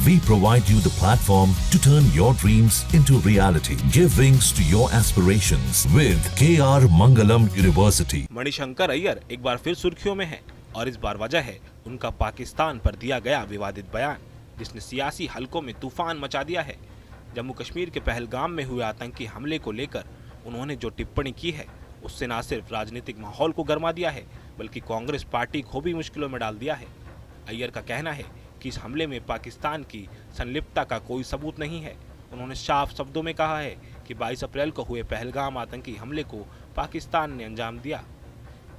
We provide you the platform to turn your dreams into reality. Give wings to your aspirations with KR Mangalam University. Manishankar Iyer एक बार फिर सुर्खियों में है और इस बार वजह है उनका पाकिस्तान पर दिया गया विवादित बयान, जिसने सियासी हलकों में तूफान मचा दिया है। जम्मू कश्मीर के पहलगाम में हुए आतंकी हमले को लेकर उन्होंने जो टिप्पणी की है, उससे न सिर्फ राजनीतिक माहौल को गरमा दिया है, बल्कि कांग्रेस पार्टी को भी मुश्किलों में डाल दिया है। अय्यर का कहना है कि इस हमले में पाकिस्तान की संलिप्तता का कोई सबूत नहीं है। उन्होंने साफ शब्दों में कहा है कि 22 अप्रैल को हुए पहलगाम आतंकी हमले को पाकिस्तान ने अंजाम दिया।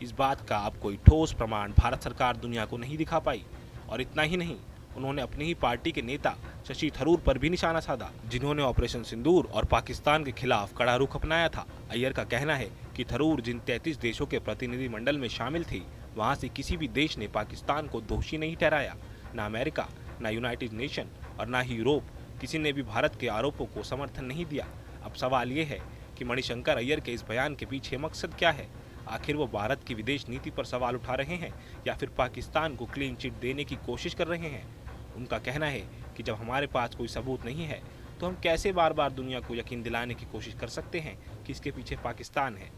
इस बात का अब कोई ठोस प्रमाण भारत सरकार दुनिया को नहीं दिखा पाई। और इतना ही नहीं, उन्होंने अपनी ही पार्टी के नेता शशि थरूर पर भी निशाना साधा, जिन्होंने ऑपरेशन सिंदूर और पाकिस्तान के खिलाफ कड़ा रुख अपनाया था। अय्यर का कहना है कि थरूर जिन 33 देशों के प्रतिनिधिमंडल में शामिल थी, वहां से किसी भी देश ने पाकिस्तान को दोषी नहीं ठहराया। न अमेरिका, न यूनाइटेड नेशन और न ही यूरोप, किसी ने भी भारत के आरोपों को समर्थन नहीं दिया। अब सवाल ये है कि मणिशंकर अय्यर के इस बयान के पीछे मकसद क्या है? आखिर वो भारत की विदेश नीति पर सवाल उठा रहे हैं या फिर पाकिस्तान को क्लीन चिट देने की कोशिश कर रहे हैं? उनका कहना है कि जब हमारे पास कोई सबूत नहीं है तो हम कैसे बार बार दुनिया को यकीन दिलाने की कोशिश कर सकते हैं कि इसके पीछे पाकिस्तान है।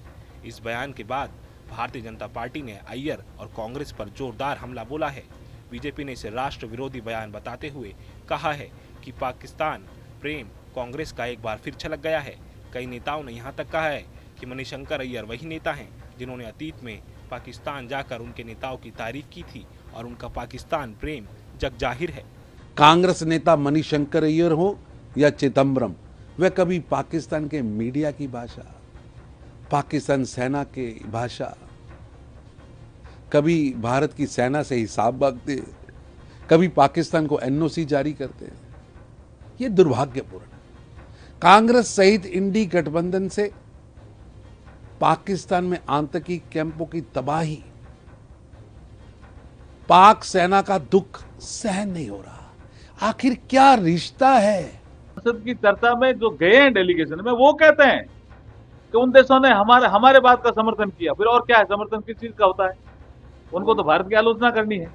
इस बयान के बाद भारतीय जनता पार्टी ने अय्यर और कांग्रेस पर जोरदार हमला बोला है। बीजेपी ने इसे राष्ट्र विरोधी बयान बताते हुए कहा है कि पाकिस्तान प्रेम कांग्रेस का एक बार फिर छलक गया है। कई नेताओं ने यहाँ तक कहा है कि मणिशंकर अय्यर वही नेता हैं जिन्होंने अतीत में पाकिस्तान जाकर उनके नेताओं की तारीफ की थी और उनका पाकिस्तान प्रेम जग जाहिर है। कांग्रेस नेता मणिशंकर अय्यर हो या चिदंबरम, वे कभी पाकिस्तान के मीडिया की भाषा, पाकिस्तान सेना की भाषा, कभी भारत की सेना से हिसाब मांगते, कभी पाकिस्तान को एनओसी जारी करते हैं। ये दुर्भाग्यपूर्ण है। कांग्रेस सहित इंडी गठबंधन से पाकिस्तान में आतंकी कैंपों की तबाही, पाक सेना का दुख सहन नहीं हो रहा। आखिर क्या रिश्ता है? संसद की चर्चा में जो गए हैं डेलीगेशन में, वो कहते हैं कि उन देशों ने हमारे बात का समर्थन किया। फिर और क्या है? समर्थन किस चीज का होता है? उनको तो भारत की आलोचना करनी है,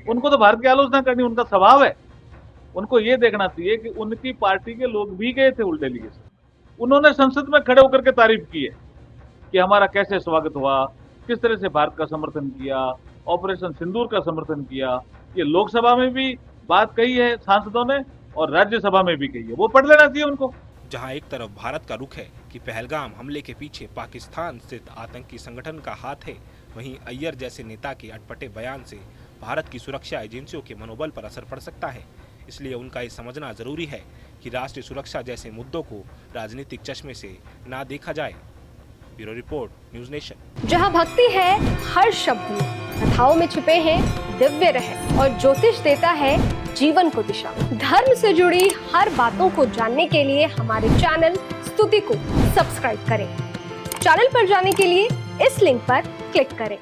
उनको तो भारत की आलोचना करनी, उनका स्वभाव है। उनको ये देखना चाहिए कि उनकी पार्टी के लोग भी गए थे उस डेलीगेशन में, उन्होंने संसद में खड़े होकर के तारीफ की है कि हमारा कैसे स्वागत हुआ, किस तरह से भारत का समर्थन किया, ऑपरेशन सिंदूर का समर्थन किया। ये लोकसभा में भी बात कही है सांसदों ने और राज्यसभा में भी कही है, वो पढ़ लेना चाहिए उनको। जहां एक तरफ भारत का रुख है कि पहलगाम हमले के पीछे पाकिस्तान स्थित आतंकी संगठन का हाथ है, वहीं अय्यर जैसे नेता के अटपटे बयान से भारत की सुरक्षा एजेंसियों के मनोबल पर असर पड़ सकता है। इसलिए उनका ये समझना जरूरी है कि राष्ट्रीय सुरक्षा जैसे मुद्दों को राजनीतिक चश्मे से ना देखा जाए। Bureau report, news nation. जहां भक्ति है हर शब्द में, कथाओं में छुपे हैं दिव्य रहस्य और ज्योतिष देता है जीवन को दिशा। धर्म से जुड़ी हर बातों को जानने के लिए हमारे चैनल स्तुति को सब्सक्राइब करें। चैनल पर जाने के लिए इस लिंक पर क्लिक करें।